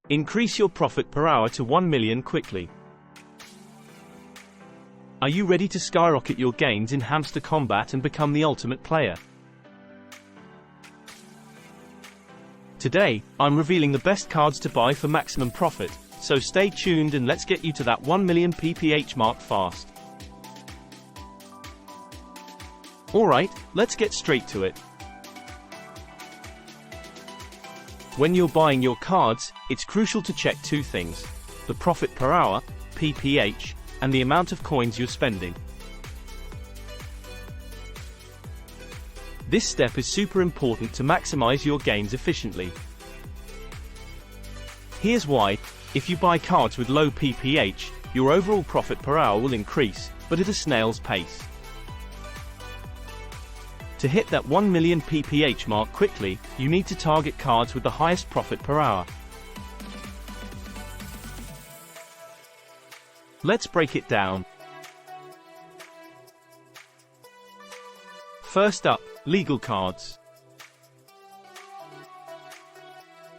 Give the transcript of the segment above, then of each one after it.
Increase your profit per hour to 1 million quickly. Are you ready to skyrocket your gains in Hamster Kombat and become the ultimate player? Today, I'm revealing the best cards to buy for maximum profit, so stay tuned and let's get you to that 1 million PPH mark fast. Alright, let's get straight to it. When you're buying your cards, it's crucial to check two things: the profit per hour, PPH, and the amount of coins you're spending. This step is super important to maximize your gains efficiently. Here's why: if you buy cards with low PPH, your overall profit per hour will increase, but at a snail's pace. To hit that 1 million PPH mark quickly, you need to target cards with the highest profit per hour. Let's break it down. First up, legal cards.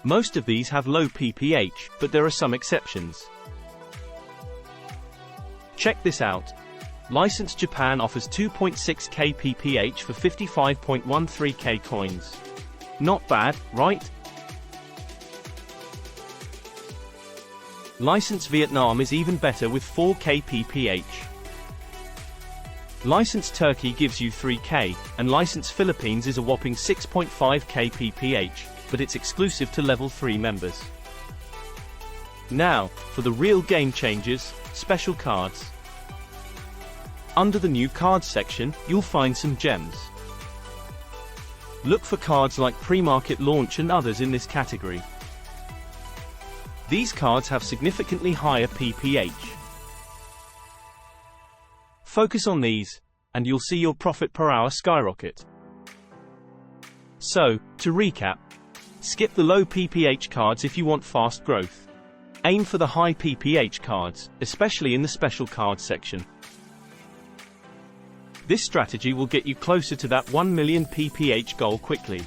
Most of these have low PPH, but there are some exceptions. Check this out. Licensed Japan offers 2.6k PPH for 55.13k coins. Not bad, right? Licensed Vietnam is even better with 4k PPH. Licensed Turkey gives you 3k, and licensed Philippines is a whopping 6.5k PPH, but it's exclusive to level 3 members. Now, for the real game changers, special cards. Under the new cards section, you'll find some gems. Look for cards like pre-market launch and others in this category. These cards have significantly higher PPH. Focus on these, and you'll see your profit per hour skyrocket. So, to recap, skip the low PPH cards if you want fast growth. Aim for the high PPH cards, especially in the special cards section. This strategy will get you closer to that 1 million PPH goal quickly.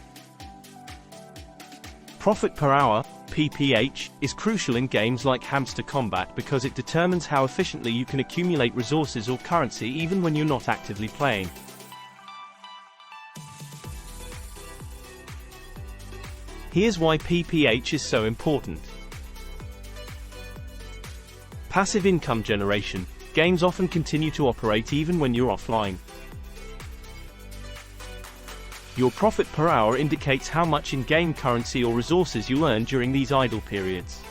Profit per hour, PPH, is crucial in games like Hamster Kombat because it determines how efficiently you can accumulate resources or currency even when you're not actively playing. Here's why PPH is so important. Passive income generation. Games often continue to operate even when you're offline. Your profit per hour indicates how much in-game currency or resources you earn during these idle periods.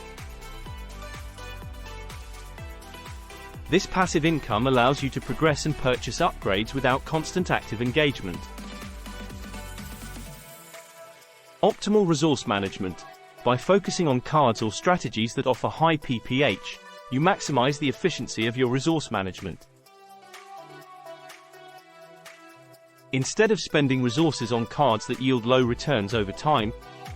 This passive income allows you to progress and purchase upgrades without constant active engagement. Optimal resource management. By focusing on cards or strategies that offer high PPH, you maximize the efficiency of your resource management. Instead of spending resources on cards that yield low returns over time,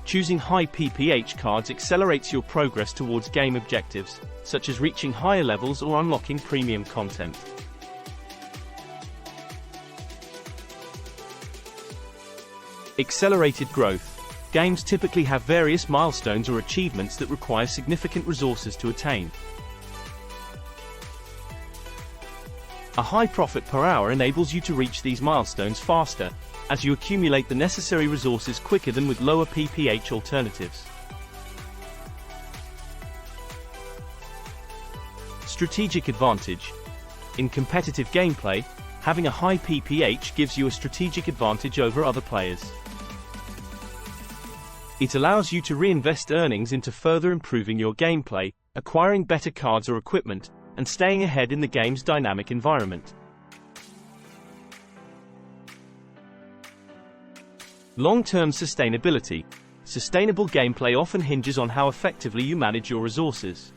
choosing high PPH cards accelerates your progress towards game objectives, such as reaching higher levels or unlocking premium content. Accelerated growth. Games typically have various milestones or achievements that require significant resources to attain. A high profit per hour enables you to reach these milestones faster, as you accumulate the necessary resources quicker than with lower PPH alternatives. Strategic advantage. In competitive gameplay, having a high PPH gives you a strategic advantage over other players. It allows you to reinvest earnings into further improving your gameplay, acquiring better cards or equipment, and staying ahead in the game's dynamic environment. Long-term sustainability. Sustainable gameplay often hinges on how effectively you manage your resources.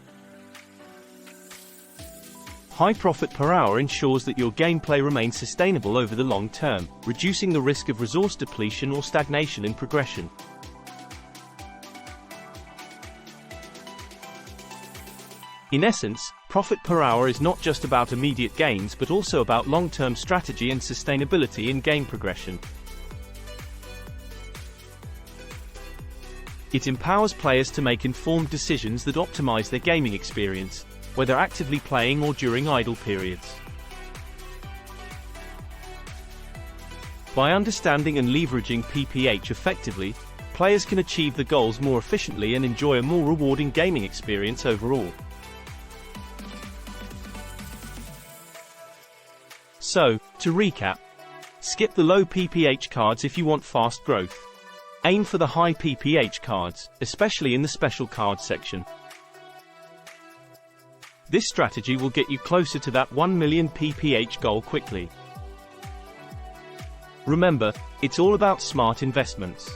High profit per hour ensures that your gameplay remains sustainable over the long term, reducing the risk of resource depletion or stagnation in progression. In essence, profit per hour is not just about immediate gains but also about long-term strategy and sustainability in game progression. It empowers players to make informed decisions that optimize their gaming experience, whether actively playing or during idle periods. By understanding and leveraging PPH effectively, players can achieve the goals more efficiently and enjoy a more rewarding gaming experience overall. So, to recap, skip the low PPH cards if you want fast growth. Aim for the high PPH cards, especially in the special cards section. This strategy will get you closer to that 1 million PPH goal quickly. Remember, it's all about smart investments.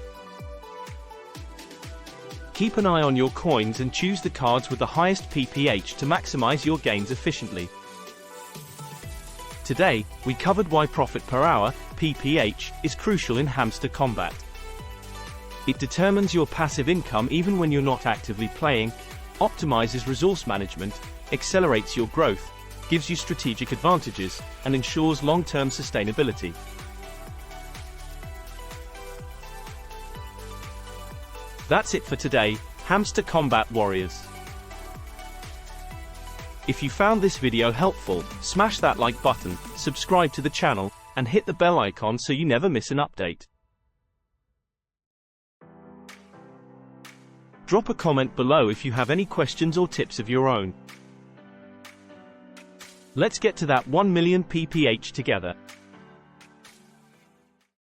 Keep an eye on your coins and choose the cards with the highest PPH to maximize your gains efficiently. Today, we covered why profit per hour, PPH, is crucial in Hamster Kombat. It determines your passive income even when you're not actively playing, optimizes resource management, accelerates your growth, gives you strategic advantages, and ensures long-term sustainability. That's it for today, Hamster Kombat warriors. If you found this video helpful, smash that like button, subscribe to the channel, and hit the bell icon so you never miss an update. Drop a comment below if you have any questions or tips of your own. Let's get to that 1 million PPH together.